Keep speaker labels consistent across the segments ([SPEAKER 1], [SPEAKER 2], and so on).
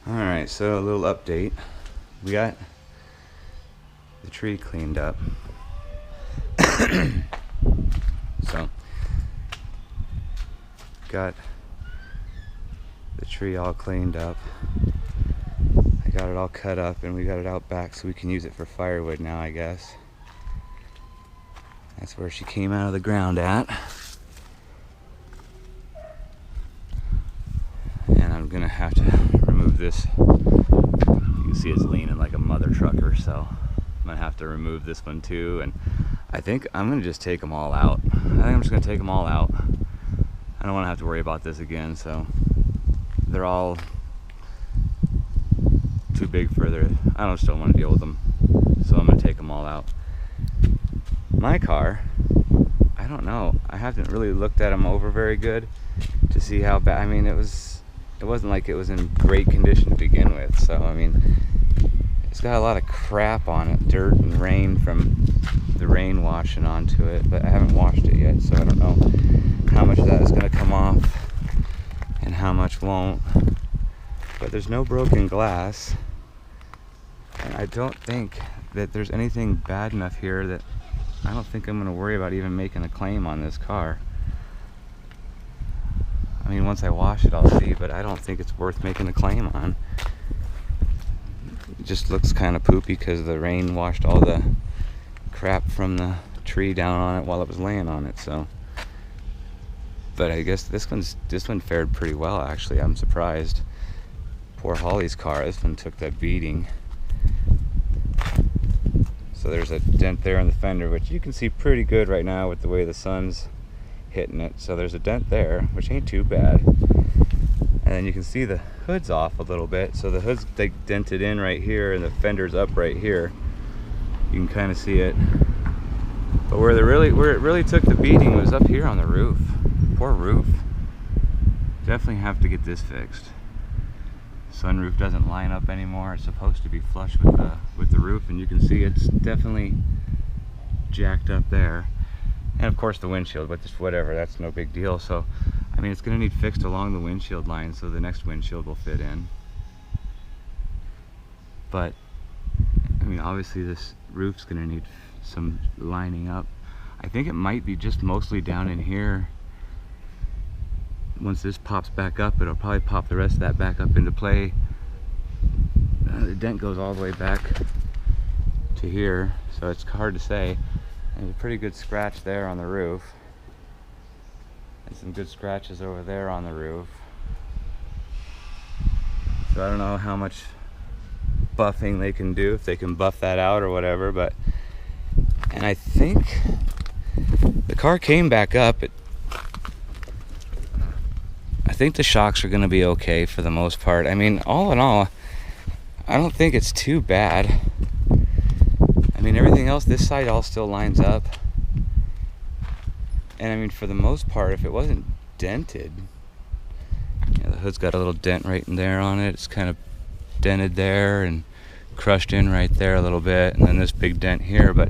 [SPEAKER 1] Alright, so a little update. We got the tree cleaned up. So, got the tree all cleaned up. I got it all cut up and we got it out back so we can use it for firewood now, I guess. That's where she came out of the ground at. And I'm gonna have to remove this. You can see it's leaning like a mother trucker, so I'm gonna have to remove this one too. And I think I'm gonna just take them all out. I think I'm just gonna take them all out. I don't wanna have to worry about this again, so they're all too big for their, I just don't wanna deal with them. So I'm gonna take them all out. My car, I don't know. I haven't really looked at them over very good to see how bad. I mean, it wasn't like it was in great condition to begin with. So I mean, it's got a lot of crap on it, dirt and rain from the rain washing onto it. But I haven't washed it yet, so I don't know how much of that is going to come off and how much won't. But there's no broken glass, and I don't think that there's anything bad enough here that I don't think I'm going to worry about even making a claim on this car. I mean, once I wash it, I'll see, but I don't think it's worth making a claim on. It just looks kind of poopy because the rain washed all the crap from the tree down on it while it was laying on it. So, but I guess this one fared pretty well, actually. I'm surprised. Poor Holly's car, this one took that beating. So there's a dent there in the fender, which you can see pretty good right now with the way the sun's hitting it. So there's a dent there, which ain't too bad. And then you can see the hood's off a little bit. So the hood's like dented in right here and the fender's up right here. You can kind of see it. But where it really took the beating was up here on the roof. Poor roof. Definitely have to get this fixed. Sunroof doesn't line up anymore. It's supposed to be flush with the roof, and you can see it's definitely jacked up there. And of course the windshield, but just whatever, that's no big deal. So I mean, it's going to need fixed along the windshield line so the next windshield will fit in. But I mean, obviously this roof's going to need some lining up. I think it might be just mostly down in here. Once this pops back up, it'll probably pop the rest of that back up into play. The dent goes all the way back to here, so it's hard to say. There's a pretty good scratch there on the roof, and some good scratches over there on the roof. So I don't know how much buffing they can do, if they can buff that out or whatever, but, and I think the car came back up. I think the shocks are going to be okay for the most part. I mean, all in all, I don't think it's too bad. I mean, everything else, this side all still lines up. And I mean, for the most part, if it wasn't dented, yeah, the hood's got a little dent right in there on it. It's kind of dented there and crushed in right there a little bit. And then this big dent here. But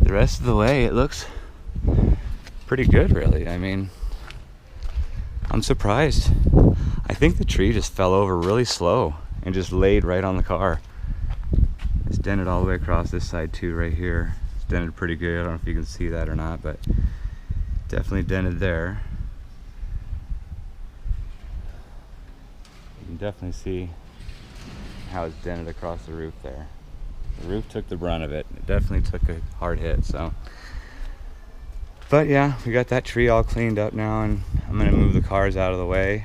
[SPEAKER 1] the rest of the way, it looks pretty good, really. I mean, I'm surprised. I think the tree just fell over really slow and just laid right on the car. It's dented all the way across this side too, right here. It's dented pretty good. I don't know if you can see that or not, but definitely dented there. You can definitely see how it's dented across the roof there. The roof took the brunt of it. It definitely took a hard hit, so. But yeah, we got that tree all cleaned up now, and I'm gonna move the cars out of the way.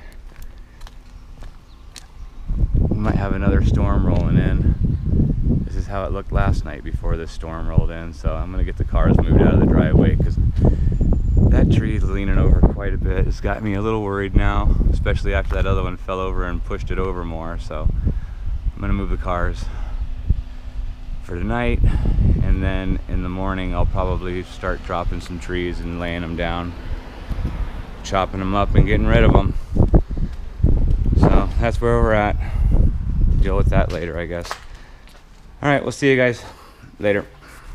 [SPEAKER 1] We might have another storm rolling in. This is how it looked last night before this storm rolled in, so I'm gonna get the cars moved out of the driveway because that tree is leaning over quite a bit. It's got me a little worried now, especially after that other one fell over and pushed it over more. So I'm gonna move the cars for tonight, and then in the morning I'll probably start dropping some trees and laying them down, chopping them up and getting rid of them. So that's where we're at. Deal with that later, I guess. All right, we'll see you guys later.